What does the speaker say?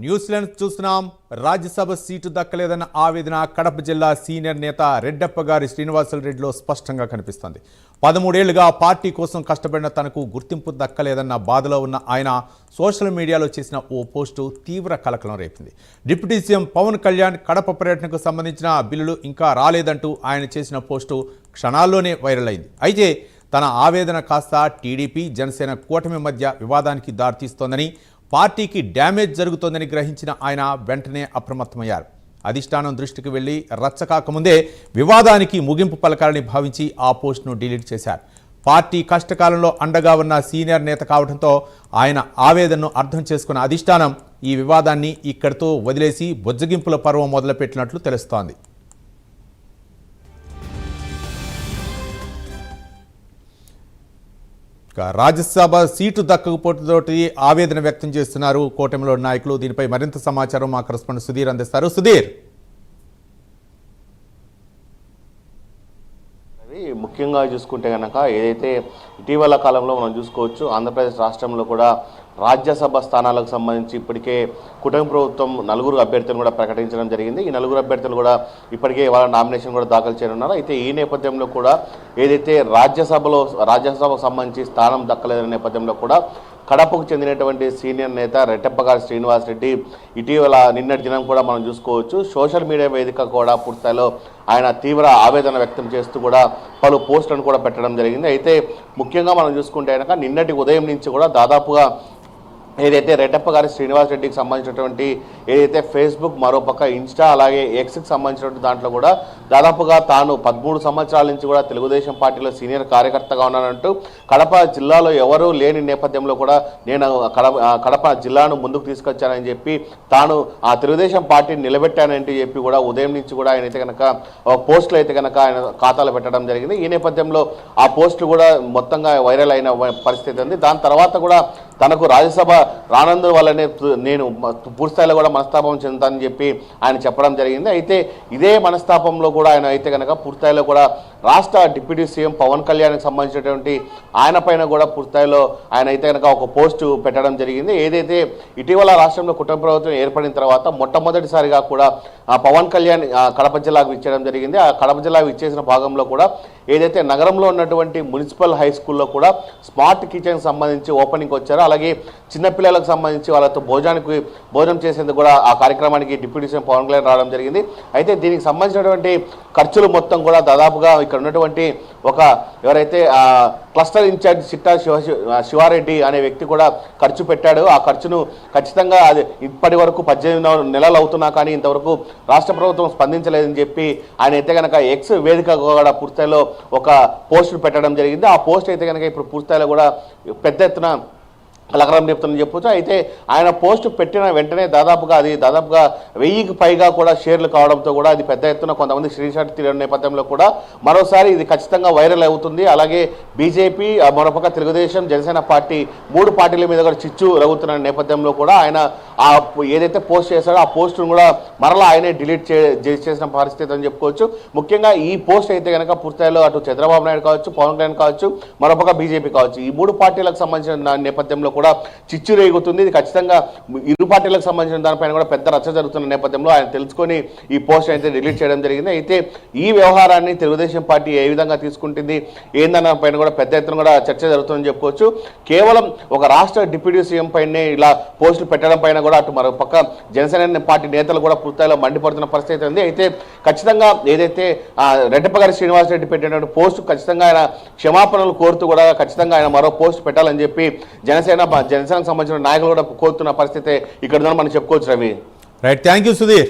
New Zealand చూస్తున్నాం. Rajya Sabha seat దక్కలేదన్న ఆవేదన కడప జిల్లా సీనియర్ నేత రెడ్డప్ప గారి శ్రీనివాసరెడ్డిలో స్పష్టంగా కనిపిస్తోంది. 13 ఏళ్లుగా పార్టీ కోసం కష్టపడిన తనకు గుర్తింపు దక్కలేదన్న బాధలో ఉన్న ఆయన సోషల్ మీడియాలో చేసిన ఓ పోస్టు తీవ్ర కలకలం రేపింది. డిప్యూటీ సీఎం పవన్ కళ్యాణ్ కడప పర్యటనకు సంబంధించిన బిల్లులు ఇంకా రాలేదంటూ ఆయన చేసిన పోస్టు క్షణాల్లోనే వైరల్ అయింది. అయితే తన ఆవేదన కాస్త టీడీపీ జనసేన కూటమి మధ్య వివాదానికి దారితీస్తోందని, పార్టీకి డ్యామేజ్ జరుగుతోందని గ్రహించిన ఆయన వెంటనే అప్రమత్తమయ్యారు. అధిష్టానం దృష్టికి వెళ్లి రచ్చకాకముందే వివాదానికి ముగింపు పలకాలని భావించి ఆ పోస్టును డిలీట్ చేశారు. పార్టీ కష్టకాలంలో అండగా ఉన్న సీనియర్ నేత కావడంతో ఆయన ఆవేదనను అర్థం చేసుకున్న అధిష్టానం ఈ వివాదాన్ని ఇక్కడితో వదిలేసి బొజ్జగింపుల పర్వం మొదలుపెట్టినట్లు తెలుస్తోంది. రాజ్యసభ సీటు దక్కకపోవడంతో ఆవేదన వ్యక్తం చేస్తున్నారు కూటమిలో నాయకులు. దీనిపై మరింత సమాచారం మా కరెస్పాండెంట్ సుధీర్ అందిస్తారు. సుధీర్, ముఖ్యంగా చూసుకుంటే కనుక ఏదైతే ఇటీవల కాలంలో మనం చూసుకోవచ్చు, ఆంధ్రప్రదేశ్ రాష్ట్రంలో కూడా రాజ్యసభ స్థానాలకు సంబంధించి ఇప్పటికే కూటమి ప్రభుత్వం 4 అభ్యర్థులను కూడా ప్రకటించడం జరిగింది. ఈ 4 అభ్యర్థులు కూడా ఇప్పటికే వాళ్ళ నామినేషన్ కూడా దాఖలు చేయనున్నారు. అయితే ఈ నేపథ్యంలో కూడా ఏదైతే రాజ్యసభకు సంబంధించి స్థానం దక్కలేదనే నేపథ్యంలో కూడా కడపకు చెందినటువంటి సీనియర్ నేత రెడ్డప్ప గారి శ్రీనివాసరెడ్డి ఇటీవల నిన్నటి దినం కూడా మనం చూసుకోవచ్చు, సోషల్ మీడియా వేదిక కూడా పూర్తిస్థాయిలో ఆయన తీవ్ర ఆవేదన వ్యక్తం చేస్తూ కూడా పలు పోస్టులను కూడా పెట్టడం జరిగింది. అయితే ముఖ్యంగా మనం చూసుకుంటే కనుక నిన్నటి ఉదయం నుంచి కూడా దాదాపుగా ఏదైతే రెడ్డప్ప గారి శ్రీనివాసరెడ్డికి సంబంధించినటువంటి ఏదైతే ఫేస్బుక్, మరోపక్క ఇన్స్టా, అలాగే ఎక్స్కి సంబంధించినటువంటి దాంట్లో కూడా దాదాపుగా తాను 13 సంవత్సరాల నుంచి కూడా తెలుగుదేశం పార్టీలో సీనియర్ కార్యకర్తగా ఉన్నానంటూ కడప జిల్లాలో ఎవరూ లేని నేపథ్యంలో కూడా నేను కడప జిల్లాను ముందుకు తీసుకొచ్చానని చెప్పి, తాను ఆ తెలుగుదేశం పార్టీని నిలబెట్టానంటూ చెప్పి కూడా ఉదయం నుంచి కూడా ఆయన అయితే కనుక పోస్టులు అయితే కనుక ఆయన ఖాతాలో పెట్టడం జరిగింది. ఈ నేపథ్యంలో ఆ పోస్టులు కూడా మొత్తంగా వైరల్ అయిన పరిస్థితి ఉంది. దాని తర్వాత కూడా తనకు రాజ్యసభ రానందు వల్లనే నేను పూర్తిస్థాయిలో కూడా మనస్తాపం చెందుతానని చెప్పి ఆయన చెప్పడం జరిగింది. అయితే ఇదే మనస్తాపంలో కూడా ఆయన అయితే కనుక పూర్తిస్థాయిలో కూడా రాష్ట్ర డిప్యూటీ సీఎం పవన్ కళ్యాణ్కి సంబంధించినటువంటి ఆయన పైన కూడా పూర్తిస్థాయిలో ఆయన అయితే కనుక ఒక పోస్టు పెట్టడం జరిగింది. ఏదైతే ఇటీవల రాష్ట్రంలో కుటుంబ ప్రభుత్వం ఏర్పడిన తర్వాత మొట్టమొదటిసారిగా కూడా పవన్ కళ్యాణ్ కడప జిల్లాకు ఇచ్చేయడం జరిగింది. ఆ కడప జిల్లాకు ఇచ్చేసిన భాగంలో కూడా ఏదైతే నగరంలో ఉన్నటువంటి మున్సిపల్ హై స్కూల్లో కూడా స్మార్ట్ కిచెన్ సంబంధించి ఓపెనింగ్ వచ్చారో, అలాగే చిన్నపిల్లలకు సంబంధించి వాళ్ళతో భోజనం చేసేందుకు కూడా ఆ కార్యక్రమానికి డిప్యూటీ సీఎం పవన్ కళ్యాణ్ రావడం జరిగింది. అయితే దీనికి సంబంధించినటువంటి ఖర్చులు మొత్తం కూడా దాదాపుగా ఇక్కడ ఉన్నటువంటి ఒక ఎవరైతే క్లస్టర్ ఇన్ఛార్జ్ చిట్టా శివారెడ్డి అనే వ్యక్తి కూడా ఖర్చు పెట్టాడు. ఆ ఖర్చును ఖచ్చితంగా అది ఇప్పటి వరకు 18 నెలలు అవుతున్నా కానీ ఇంతవరకు రాష్ట్ర ప్రభుత్వం స్పందించలేదని చెప్పి ఆయన అయితే కనుక ఎక్స్ వేదిక కూడా పూర్తిస్థాయిలో ఒక పోస్టు పెట్టడం జరిగింది. ఆ పోస్ట్ అయితే కనుక ఇప్పుడు పూర్తిస్థాయిలో కూడా పెద్ద ఎత్తున కలకలం రేపుతుందని చెప్పొచ్చు. అయితే ఆయన పోస్టు పెట్టిన వెంటనే దాదాపుగా 1000కి పైగా కూడా షేర్లు కావడంతో కూడా అది పెద్ద ఎత్తున కొంతమంది స్క్రీన్ షాట్ తీయడం నేపథ్యంలో కూడా మరోసారి ఇది ఖచ్చితంగా వైరల్ అవుతుంది. అలాగే బీజేపీ, మరోపక్క తెలుగుదేశం, జనసేన పార్టీ 3 పార్టీల మీద కూడా చిచ్చు రగుతున్న నేపథ్యంలో కూడా ఆయన ఏదైతే పోస్ట్ చేశాడో ఆ పోస్టును కూడా మరలా ఆయనే డిలీట్ చేసిన పరిస్థితి అని చెప్పుకోవచ్చు. ముఖ్యంగా ఈ పోస్ట్ అయితే కనుక పూర్తిస్థాయిలో అటు చంద్రబాబు నాయుడు కావచ్చు, పవన్ కళ్యాణ్ కావచ్చు, మరోపక్క బీజేపీ కావచ్చు, ఈ 3 పార్టీలకు సంబంధించిన నేపథ్యంలో కూడా చిచ్చు రేగుతుంది. ఇది ఖచ్చితంగా ఇరు పార్టీలకు సంబంధించిన దానిపైన కూడా పెద్ద రచ్చ జరుగుతున్న నేపథ్యంలో ఆయన తెలుసుకొని ఈ పోస్ట్ అయితే డిలీట్ చేయడం జరిగింది. అయితే ఈ వ్యవహారాన్ని తెలుగుదేశం పార్టీ ఏ విధంగా తీసుకుంటుంది ఏందన్న పైన కూడా పెద్ద ఎత్తున కూడా చర్చ జరుగుతుందని చెప్పుకోవచ్చు. కేవలం ఒక రాష్ట్ర డిప్యూటీ సీఎం పైనే ఇలా పోస్టులు పెట్టడం పైన కూడా అటు మరో పక్క జనసేన పార్టీ నేతలు కూడా పూర్తిస్థాయిలో మండిపడుతున్న పరిస్థితి ఉంది. అయితే ఖచ్చితంగా ఏదైతే రెడ్డప్ప గారి శ్రీనివాసరెడ్డి పెట్టినటువంటి పోస్టు ఖచ్చితంగా ఆయన క్షమాపణలు కోరుతూ కూడా ఖచ్చితంగా ఆయన మరో పోస్ట్ పెట్టాలని చెప్పి జనసేనకు సంబంధించిన నాయకులు కూడా కోరుతున్న పరిస్థితి ఇక్కడ మనం చెప్పుకోవచ్చు. Ravi, right, thank you Sudheer.